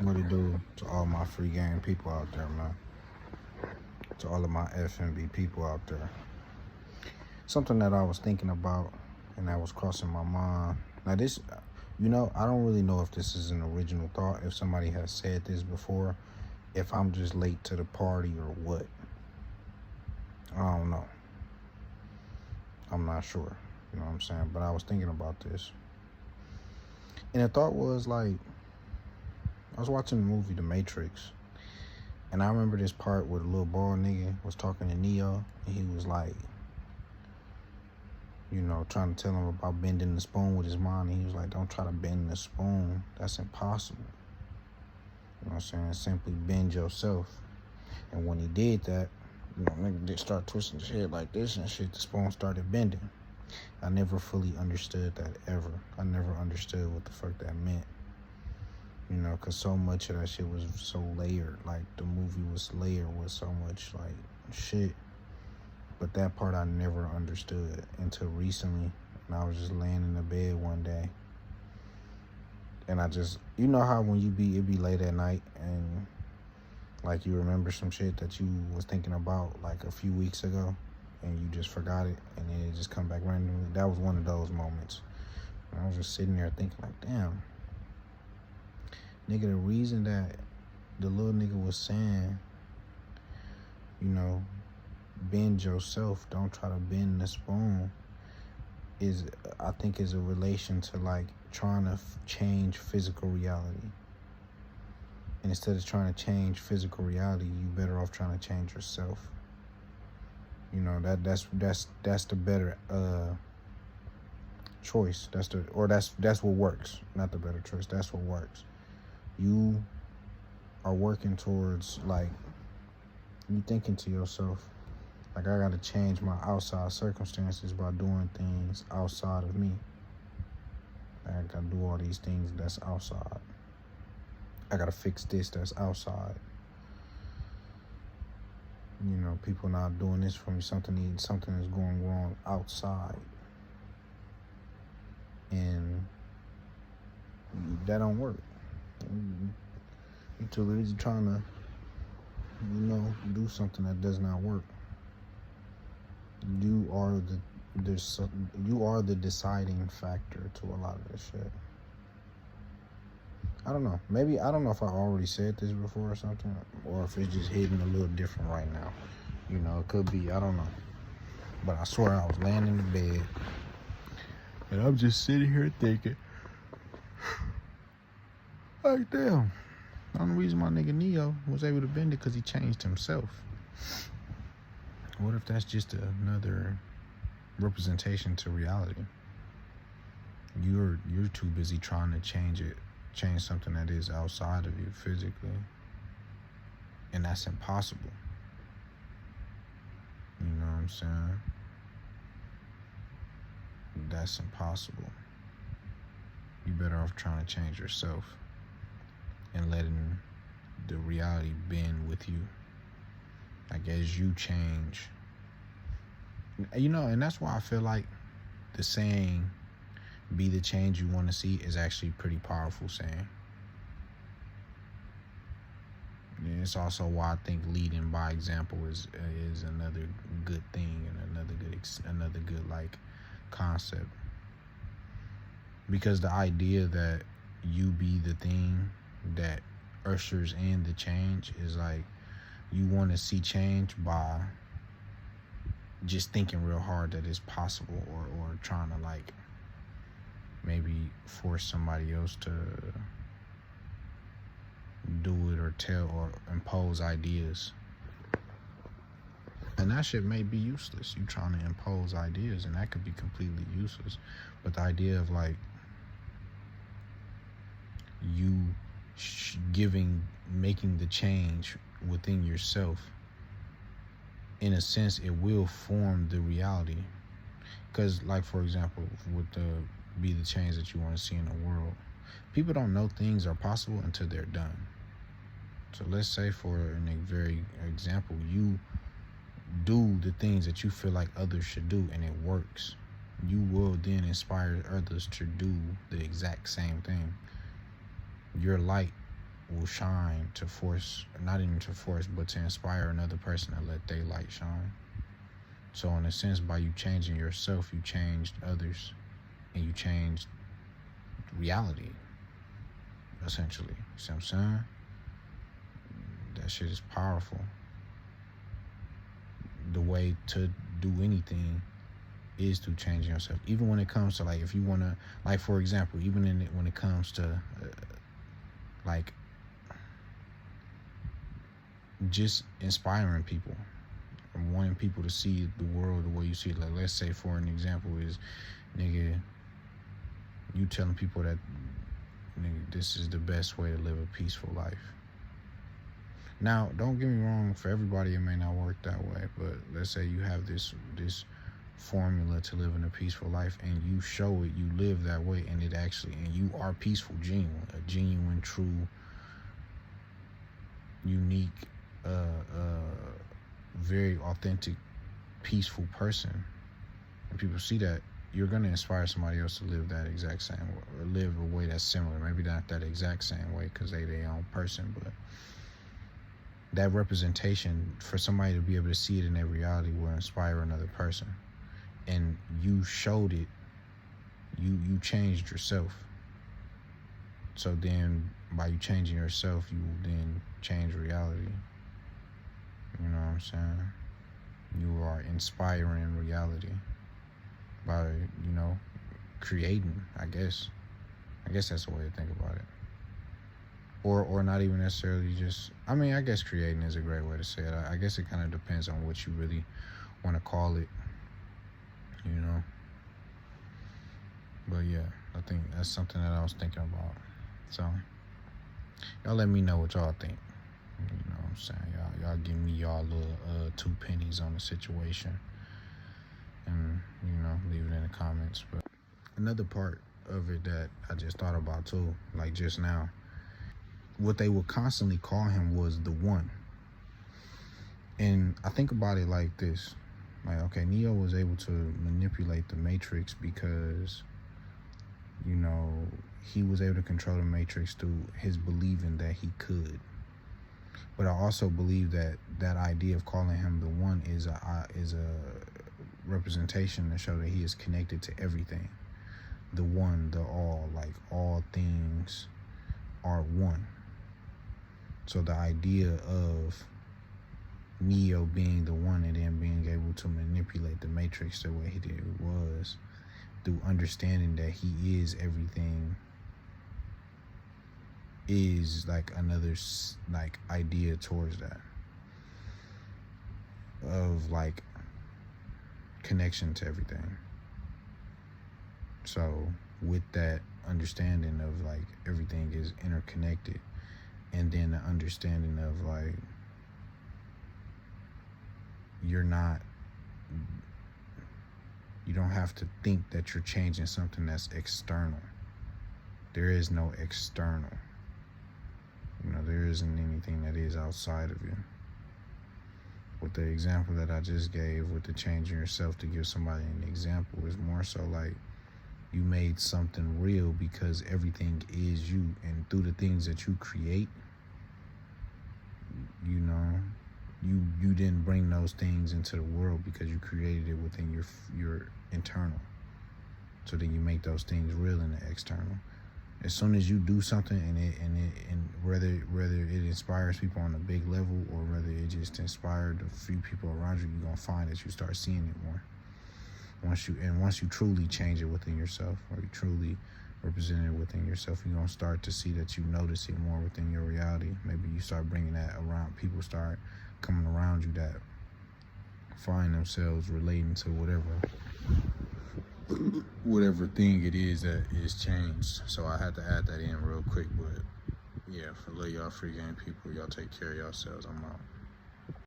What it do to all my free game people out there, man? To all of my FNB people out there. Something that I was thinking about and that was crossing my mind. Now, this, I don't really know if this is an original thought, if somebody has said this before, if I'm just late to the party or what. I don't know. I'm not sure. You know what I'm saying? But I was thinking about this. And the thought was like, I was watching the movie The Matrix. And I remember this part where the little bald nigga was talking to Neo. And he was like, trying to tell him about bending the spoon with his mind. And he was like, don't try to bend the spoon. That's impossible. You know what I'm saying? Simply bend yourself. And when he did that, nigga did start twisting his head like this and shit. The spoon started bending. I never fully understood that ever. I never understood what the fuck that meant. Because so much of that shit was so layered. Like, the movie was layered with so much, like, shit. But that part I never understood until recently. And I was just laying in the bed one day. And I just, how when it be late at night and, like, you remember some shit that you was thinking about, like, a few weeks ago. And you just forgot it. And then it just come back randomly. That was one of those moments. And I was just sitting there thinking, like, damn. Nigga, the reason that the little nigga was saying, bend yourself, don't try to bend the spoon, I think is a relation to, like, trying to change physical reality. And instead of trying to change physical reality, you better off trying to change yourself. That's the better choice. That's what works. Not the better choice. That's what works. You are working towards, like, you thinking to yourself, like, I gotta change my outside circumstances by doing things outside of me. I gotta do all these things that's outside. I gotta fix this that's outside. People not doing this for me. Something is going wrong outside. And that don't work. You're too busy trying to, do something that does not work. You are the deciding factor to a lot of this shit. I don't know. Maybe, I don't know if I already said this before or something, or if it's just hitting a little different right now. It could be, I don't know. But I swear I was laying in the bed, and I'm just sitting here thinking, like, damn. The only reason my nigga Neo was able to bend it because he changed himself. What if that's just another representation to reality? You're too busy trying to change something that is outside of you physically. And that's impossible. You know what I'm saying? That's impossible. You better off trying to change yourself and letting the reality bend with you. Like, as you change. And that's why I feel like the saying, be the change you want to see, is actually pretty powerful saying. And it's also why I think leading by example is another good thing and another good like concept. Because the idea that you be the thing that ushers in the change is like, you want to see change by just thinking real hard that it's possible, or trying to, like, maybe force somebody else to do it or tell or impose ideas. And that shit may be useless. You trying to impose ideas, and that could be completely useless. But the idea of, like, you making the change within yourself, in a sense, it will form the reality. Because, like, for example, with be the change that you want to see in the world, people don't know things are possible until they're done. So let's say, for an very example, you do the things that you feel like others should do and it works. You will then inspire others to do the exact same thing. Your light will shine to force, not even to force, but to inspire another person to let their light shine. So in a sense, by you changing yourself, you changed others, and you changed reality, essentially. See what I'm saying? That shit is powerful. The way to do anything is to change yourself. Even when it comes to, like, if you want to, like, for example, even when it comes to, like, just inspiring people, and wanting people to see the world the way you see it. Like, let's say, for an example, is, nigga, you telling people that, nigga, this is the best way to live a peaceful life. Now, don't get me wrong, for everybody it may not work that way, but let's say you have this formula to live in a peaceful life, and you show it, you live that way, and you are peaceful, a genuine, true, unique, very authentic, peaceful person, and people see that, you're going to inspire somebody else to live that exact same way, or live a way that's similar. Maybe not that exact same way, because they their own person, but that representation, for somebody to be able to see it in their reality, will inspire another person. And you showed it. You changed yourself. So then, by you changing yourself, you will then change reality. You know what I'm saying? You are inspiring reality by, creating, I guess. I guess that's the way to think about it. Or not even necessarily just, I guess creating is a great way to say it. I guess it kind of depends on what you really want to call it, But yeah, I think that's something that I was thinking about. So, y'all let me know what y'all think. You know what I'm saying? Y'all give me y'all little 2 pennies on the situation. And, leave it in the comments. But another part of it that I just thought about too, like just now, what they would constantly call him was the one. And I think about it like this. Like, okay, Neo was able to manipulate the Matrix because, he was able to control the Matrix through his believing that he could. But I also believe that that idea of calling him the one is a representation to show that he is connected to everything. The one, the all, like all things are one. So the idea of Neo being the one and then being able to manipulate the Matrix the way he did was through understanding that he is everything, is like another like idea towards that, of like connection to everything. So with that understanding of like everything is interconnected, and then the understanding of like you don't have to think that you're changing something that's external. There is no external. There isn't anything that is outside of you. With the example that I just gave with the changing yourself to give somebody an example, is more so like you made something real because everything is you, and through the things that you create, you didn't bring those things into the world because you created it within your internal. So then you make those things real in the external. As soon as you do something and whether it inspires people on a big level or whether it just inspired a few people around you, you're gonna find that you start seeing it more. Once you truly change it within yourself, or you truly represent it within yourself, you're gonna start to see that you notice it more within your reality. Maybe you start bringing that around. People start coming around you that find themselves relating to whatever thing it is that is changed. So I had to add that in real quick. But yeah, for y'all free game people, y'all take care of yourselves. I'm out.